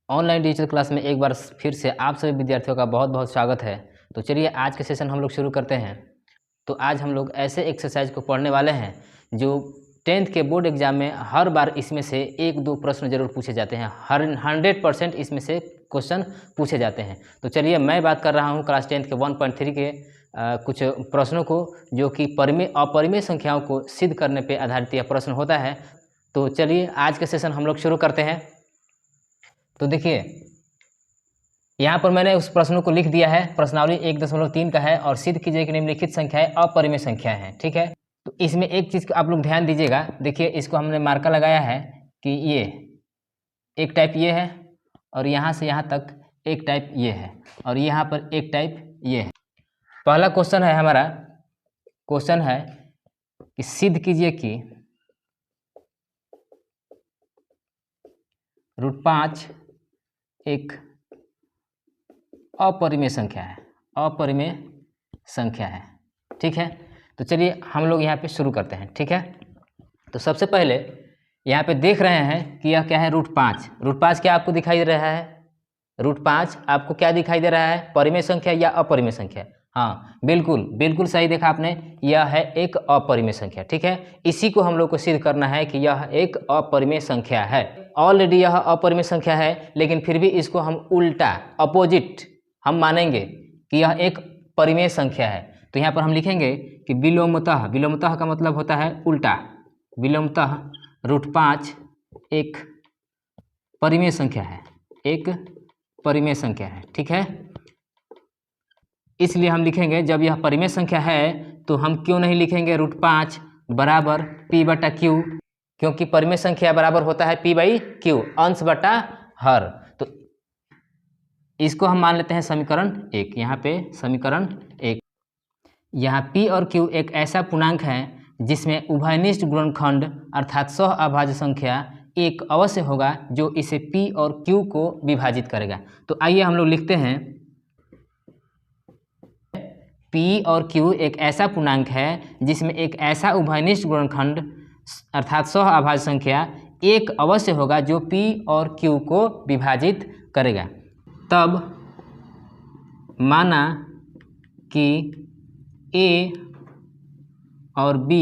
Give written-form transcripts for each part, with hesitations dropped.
Online digital class में एक बार फिर से आप सभी विद्यार्थियों का बहुत बहुत स्वागत है। तो चलिए आज के सेशन हम लोग शुरू करते हैं। तो आज हम लोग ऐसे एक्सरसाइज को पढ़ने वाले हैं जो 10th के बोर्ड एग्जाम में हर बार इसमें से एक दो प्रश्न जरूर पूछे जाते हैं। 100% इसमें से क्वेश्चन पूछे जाते हैं। तो चलिए मैं बात कर रहा हूँ क्लास 10th के 1.3 के कुछ प्रश्नों को, जो कि अपरिमेय संख्याओं को सिद्ध करने पर आधारित यह प्रश्न होता है। तो चलिए आज के सेशन हम लोग शुरू करते हैं। तो देखिए यहाँ पर मैंने उस प्रश्नों को लिख दिया है। प्रश्नावली 1.3 का है और सिद्ध कीजिए कि निम्नलिखित संख्याएं अपरिमेय संख्या है। ठीक है, तो इसमें एक चीज़ आप लोग ध्यान दीजिएगा। देखिए इसको हमने मार्कर लगाया है कि ये एक टाइप ये है और यहाँ से यहाँ तक एक टाइप ये है और यहाँ पर एक टाइप ये है। पहला क्वेश्चन है हमारा, क्वेश्चन है कि सिद्ध कीजिए कि √5 एक अपरिमेय संख्या है, अपरिमेय संख्या है। ठीक है, तो चलिए हम लोग यहाँ पे शुरू करते हैं। ठीक है, तो सबसे पहले यहाँ पे देख रहे हैं कि यह क्या है, √5। √5 क्या आपको दिखाई दे रहा है? √5 आपको क्या दिखाई दे रहा है, परिमेय संख्या या अपरिमेय संख्या? हाँ बिल्कुल बिल्कुल सही देखा आपने, यह है एक अपरिमेय संख्या। ठीक है, इसी को हम लोग को सिद्ध करना है कि यह एक अपरिमेय संख्या है। ऑलरेडी यह अपरिमेय संख्या है, लेकिन फिर भी इसको हम उल्टा अपोजिट हम मानेंगे कि यह एक परिमेय संख्या है। तो यहाँ पर हम लिखेंगे कि विलोमतः, विलोमतः का मतलब होता है उल्टा, विलोमतः √5 एक परिमेय संख्या है, एक परिमेय संख्या है। ठीक है, इसलिए हम लिखेंगे जब यह परिमेय संख्या है तो हम क्यों नहीं लिखेंगे √5 बराबर P/Q, क्योंकि परिमेय संख्या बराबर होता है P/Q, अंश बटा हर। तो इसको हम मान लेते हैं समीकरण 1। यहाँ पे समीकरण 1, यहाँ P और Q एक ऐसा पूर्णांक है जिसमें उभयनिष्ठ गुणनखंड अर्थात सह अभाज्य संख्या एक अवश्य होगा जो इसे P और Q को विभाजित करेगा। तो आइए हम लोग लिखते हैं P और Q एक ऐसा पूर्णांक है जिसमें एक ऐसा उभयनिष्ठ गुणनखंड अर्थात सह अभाज्य संख्या एक अवश्य होगा जो P और Q को विभाजित करेगा। तब माना कि A और B,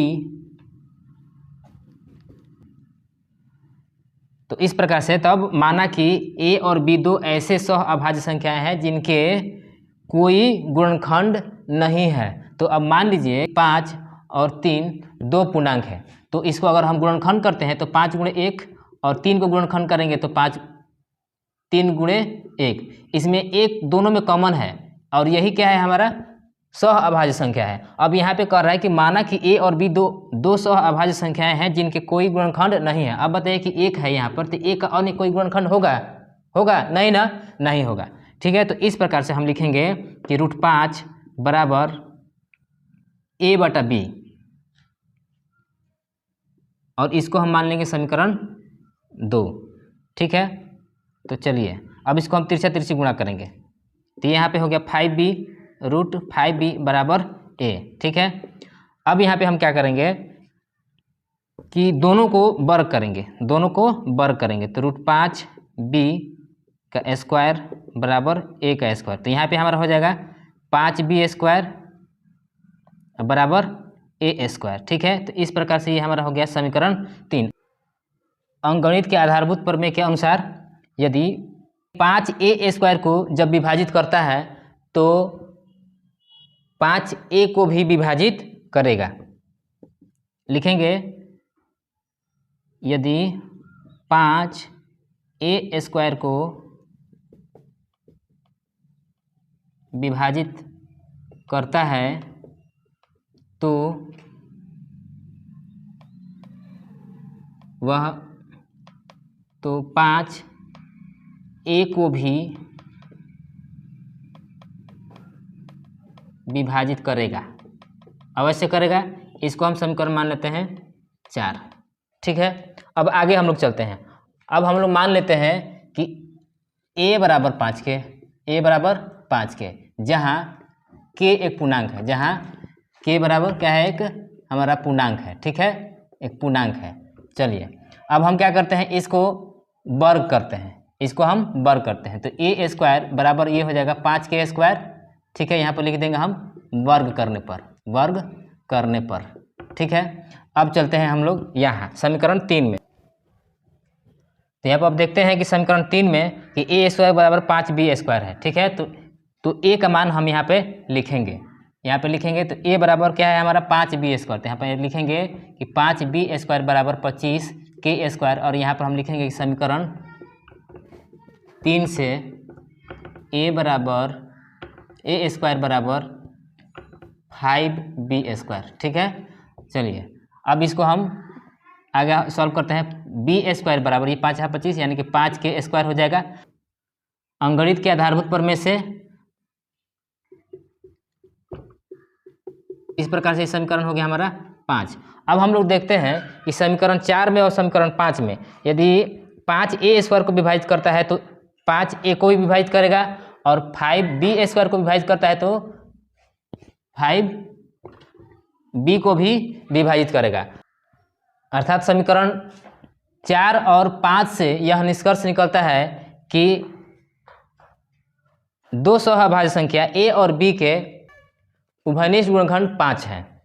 तो इस प्रकार से तब माना कि A और B दो ऐसे सह अभाज्य संख्याएं हैं जिनके कोई गुणनखंड नहीं है। तो अब मान लीजिए 5 और 3 दो पूर्णांक है, तो इसको अगर हम गुणनखंड करते हैं तो 5 × 1 और 3 को गुणनखंड करेंगे तो 3 × 1, इसमें एक दोनों में कॉमन है और यही क्या है, हमारा सह अभाज्य संख्या है। अब यहाँ पे कह रहा है कि माना कि A और B दो सह अभाज्य संख्याएं हैं जिनके कोई गुणनखंड नहीं है। अब बताइए कि एक है यहाँ पर, तो एक का अन्य कोई गुणनखंड होगा नहीं ना, नहीं होगा। ठीक है, तो इस प्रकार से हम लिखेंगे कि √5 बराबर A/B और इसको हम मान लेंगे समीकरण 2। ठीक है, तो चलिए अब इसको हम तिरछा तिरछी गुणा करेंगे। तो यहाँ पे हो गया 5B √5B बराबर A। ठीक है, अब यहाँ पे हम क्या करेंगे कि दोनों को वर्ग करेंगे, दोनों को वर्ग करेंगे। तो √5B का स्क्वायर बराबर A का स्क्वायर। तो यहाँ पे हमारा हो जाएगा 5B² बराबर A²। ठीक है, तो इस प्रकार से ये हमारा हो गया समीकरण 3। अंकगणित के आधारभूत प्रमेय के अनुसार यदि 5A² को जब विभाजित करता है तो 5A को भी विभाजित करेगा। लिखेंगे यदि 5A² को विभाजित करता है तो वह 5A को भी विभाजित करेगा, अवश्य करेगा। इसको हम समीकरण मान लेते हैं 4। ठीक है, अब आगे हम लोग चलते हैं। अब हम लोग मान लेते हैं कि A बराबर 5 के, A बराबर 5 के, जहाँ K एक पूर्णांक है, जहाँ K बराबर क्या है, एक हमारा पूर्णांक है। ठीक है, एक पूर्णांक है। चलिए अब हम क्या करते हैं, इसको वर्ग करते हैं, इसको हम वर्ग करते हैं, तो ए स्क्वायर बराबर ये हो जाएगा 5k स्क्वायर। ठीक है, यहाँ पर लिख देंगे हम वर्ग करने पर। ठीक है, अब चलते हैं हम लोग यहाँ समीकरण 3 में। तो यहाँ पर अब देखते हैं कि समीकरण 3 में कि ए स्क्वायर बराबर 5b स्क्वायर है। ठीक है, तो ए का मान हम यहाँ पे लिखेंगे, तो ए बराबर क्या है हमारा 5b स्क्वायर। तो यहाँ पर लिखेंगे कि 5b स्क्वायर बराबर 25k स्क्वायर, और यहाँ पर हम लिखेंगे कि समीकरण 3 से ए स्क्वायर बराबर 5b स्क्वायर। ठीक है, चलिए अब इसको हम आगे सॉल्व करते हैं। बी स्क्वायर बराबर ये 5 25 यानी कि 5k स्क्वायर हो जाएगा। अंगणित के आधारभूत पर में से इस प्रकार से समीकरण हो गया हमारा 5। अब हम लोग देखते हैं कि समीकरण 4 में और समीकरण 5 में यदि 5a स्क्वायर को विभाजित करता है तो 5a को भी विभाजित करेगा, और 5b स्क्वायर को विभाजित करता है तो 5b को भी विभाजित करेगा। अर्थात समीकरण 4 और 5 से यह निष्कर्ष निकलता है कि दो सहअभाज्य संख्या a और b के उभयनिष्ठ गुणनखंड 5 है।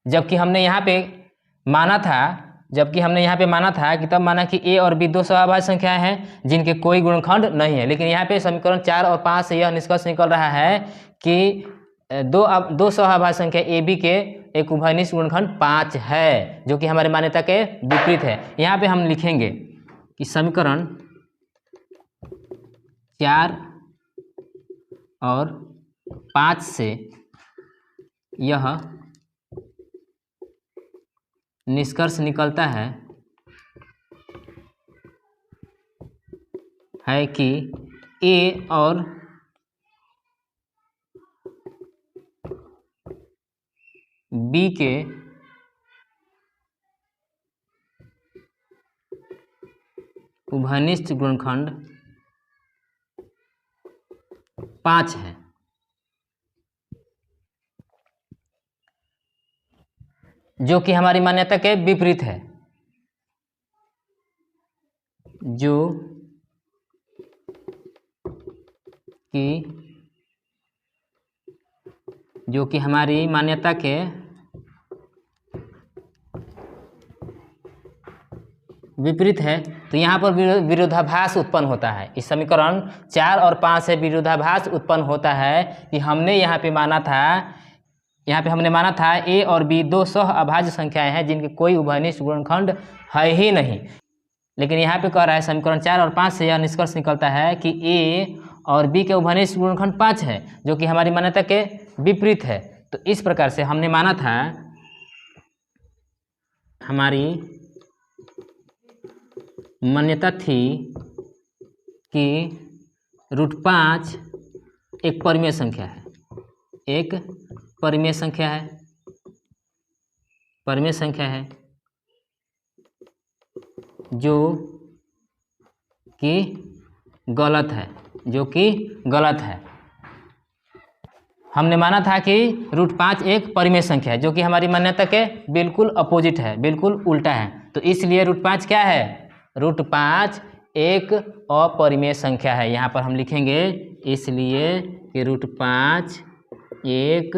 जबकि हमने यहाँ पे माना था कि तब माना कि a और b दो सहअभाज्य संख्याएं हैं जिनके कोई गुणनखंड नहीं है, लेकिन यहाँ पे समीकरण 4 और 5 से यह निष्कर्ष निकल रहा है कि दो सहअभाज्य संख्या ए बी के एक उभयनिष्ठ गुणनखंड 5 है, जो कि हमारे मान्यता के विपरीत है। यहाँ पे हम लिखेंगे कि समीकरण 4 और 5 से यह निष्कर्ष निकलता है कि ए और बी के उभयनिष्ठ गुणनखंड 5 है। जो कि हमारी मान्यता के विपरीत है, जो कि हमारी मान्यता के विपरीत है। तो यहाँ पर विरोधाभास उत्पन्न होता है। इस समीकरण 4 और 5 से विरोधाभास उत्पन्न होता है कि हमने हमने माना था a और b दो सहअभाज्य संख्याएं हैं जिनके कोई उभयनिष्ठ गुणनखंड है ही नहीं, लेकिन यहाँ पे कह रहा है समीकरण 4 और 5 से यह निष्कर्ष निकलता है कि a और b के उभयनिष्ठ गुणनखंड 5 है, जो कि हमारी मान्यता के विपरीत है। तो इस प्रकार से हमने माना था, हमारी मान्यता थी कि √5 एक परिमेय संख्या है, जो कि गलत है। हमने माना था कि √5 एक परिमेय संख्या है, जो कि हमारी मान्यता के बिल्कुल अपोजिट है, बिल्कुल उल्टा है। तो इसलिए √5 क्या है? √5 एक अपरिमेय संख्या है। यहाँ पर हम लिखेंगे इसलिए कि √5 एक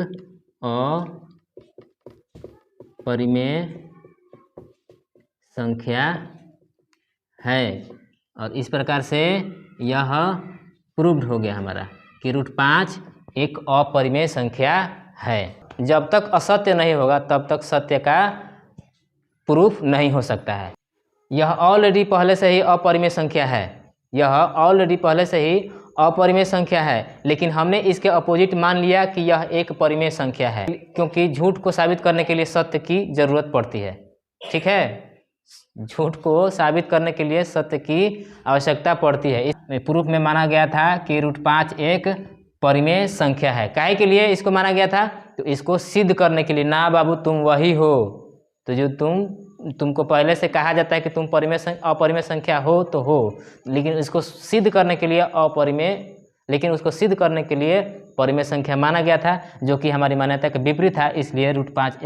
अपरिमेय संख्या है। और इस प्रकार से यह प्रूव्ड हो गया हमारा कि √5 एक अपरिमेय संख्या है। जब तक असत्य नहीं होगा तब तक सत्य का प्रूफ नहीं हो सकता है। यह ऑलरेडी पहले से ही अपरिमेय संख्या है, लेकिन हमने इसके अपोजिट मान लिया कि यह एक परिमेय संख्या है, क्योंकि झूठ को साबित करने के लिए सत्य की जरूरत पड़ती है। ठीक है, झूठ को साबित करने के लिए सत्य की आवश्यकता पड़ती है। इस प्रूफ में माना गया था कि √5 एक परिमेय संख्या है। काहे के लिए इसको माना गया था? तो इसको सिद्ध करने के लिए, ना बाबू तुम वही हो, तो जो तुमको पहले से कहा जाता है कि तुम अपरिमेय संख्या हो तो हो, लेकिन उसको सिद्ध करने के लिए परिमेय संख्या माना गया था, जो कि हमारी मान्यता के विपरीत था। इसलिए √5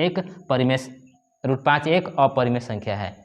एक अपरिमेय संख्या है।